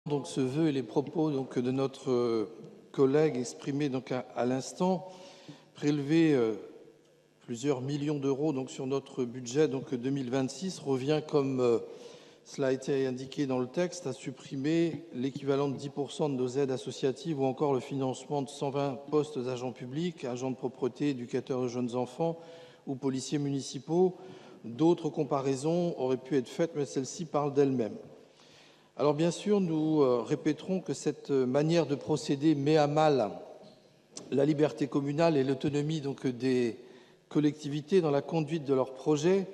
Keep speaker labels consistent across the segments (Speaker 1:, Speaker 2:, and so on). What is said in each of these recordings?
Speaker 1: Donc ce vœu et les propos de notre collègue exprimés à l'instant, prélever plusieurs millions d'euros sur notre budget 2026 revient, comme cela a été indiqué dans le texte, à supprimer l'équivalent de 10% de nos aides associatives ou encore le financement de 120 postes d'agents publics, agents de propreté, éducateurs de jeunes enfants ou policiers municipaux. D'autres comparaisons auraient pu être faites, mais celle-ci parle d'elle-même. Alors bien sûr, nous répéterons que cette manière de procéder met à mal la liberté communale et l'autonomie des collectivités dans la conduite de leurs projets,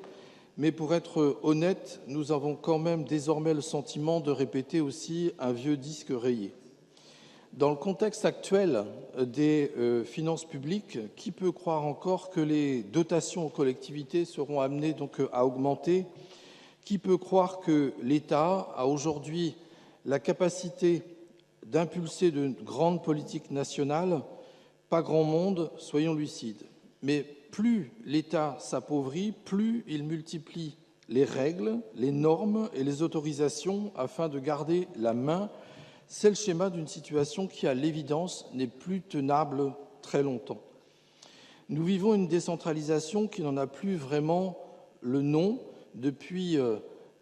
Speaker 1: mais pour être honnête, nous avons quand même désormais le sentiment de répéter aussi un vieux disque rayé. Dans le contexte actuel des finances publiques, qui peut croire encore que les dotations aux collectivités seront amenées à augmenter ? Qui peut croire que l'État a aujourd'hui la capacité d'impulser de grandes politiques nationales ? Pas grand monde, soyons lucides. Mais plus l'État s'appauvrit, plus il multiplie les règles, les normes et les autorisations afin de garder la main. C'est le schéma d'une situation qui, à l'évidence, n'est plus tenable très longtemps. Nous vivons une décentralisation qui n'en a plus vraiment le nom. Depuis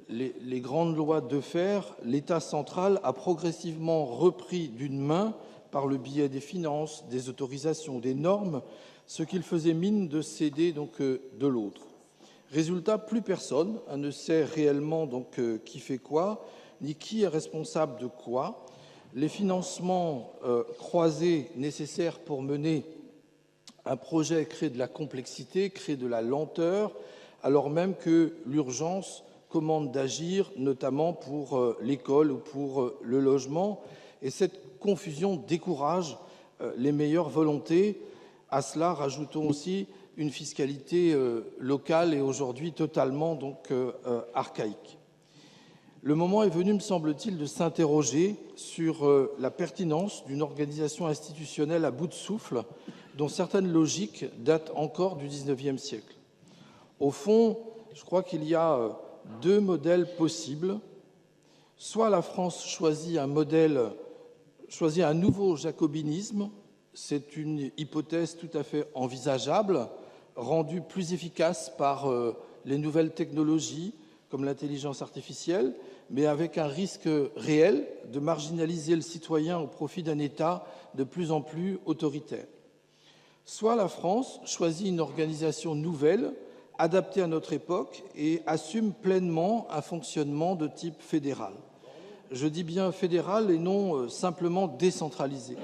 Speaker 1: les grandes lois de fer, l'État central a progressivement repris d'une main, par le biais des finances, des autorisations, des normes, ce qu'il faisait mine de céder de l'autre. Résultat, plus personne ne sait réellement qui fait quoi, ni qui est responsable de quoi. Les financements croisés nécessaires pour mener un projet créent de la complexité, créent de la lenteur, alors même que l'urgence commande d'agir, notamment pour l'école ou pour le logement. Et cette confusion décourage les meilleures volontés. À cela, rajoutons aussi une fiscalité locale et aujourd'hui totalement archaïque. Le moment est venu, me semble-t-il, de s'interroger sur la pertinence d'une organisation institutionnelle à bout de souffle, dont certaines logiques datent encore du XIXe siècle. Au fond, je crois qu'il y a deux modèles possibles. Soit la France choisit un nouveau jacobinisme, c'est une hypothèse tout à fait envisageable, rendue plus efficace par les nouvelles technologies comme l'intelligence artificielle, mais avec un risque réel de marginaliser le citoyen au profit d'un État de plus en plus autoritaire. Soit la France choisit une organisation nouvelle, adaptée à notre époque et assume pleinement un fonctionnement de type fédéral. Je dis bien fédéral et non simplement décentralisé.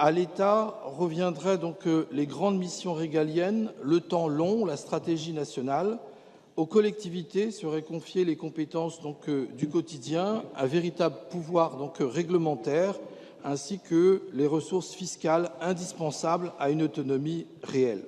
Speaker 1: À l'État reviendraient les grandes missions régaliennes, le temps long, la stratégie nationale. Aux collectivités seraient confiées les compétences du quotidien, un véritable pouvoir réglementaire, ainsi que les ressources fiscales indispensables à une autonomie réelle.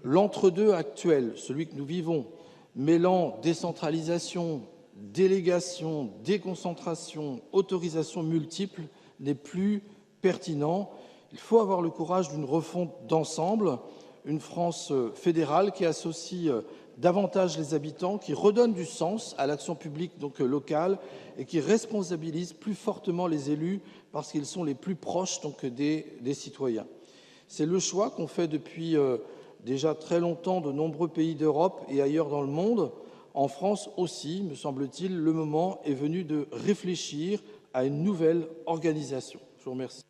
Speaker 1: L'entre-deux actuel, celui que nous vivons, mêlant décentralisation, délégation, déconcentration, autorisation multiples, n'est plus pertinent. Il faut avoir le courage d'une refonte d'ensemble, une France fédérale qui associe davantage les habitants, qui redonne du sens à l'action publique locale et qui responsabilise plus fortement les élus parce qu'ils sont les plus proches des citoyens. C'est le choix qu'ont fait depuis déjà très longtemps de nombreux pays d'Europe et ailleurs dans le monde. En France aussi, me semble-t-il, le moment est venu de réfléchir à une nouvelle organisation. Je vous remercie.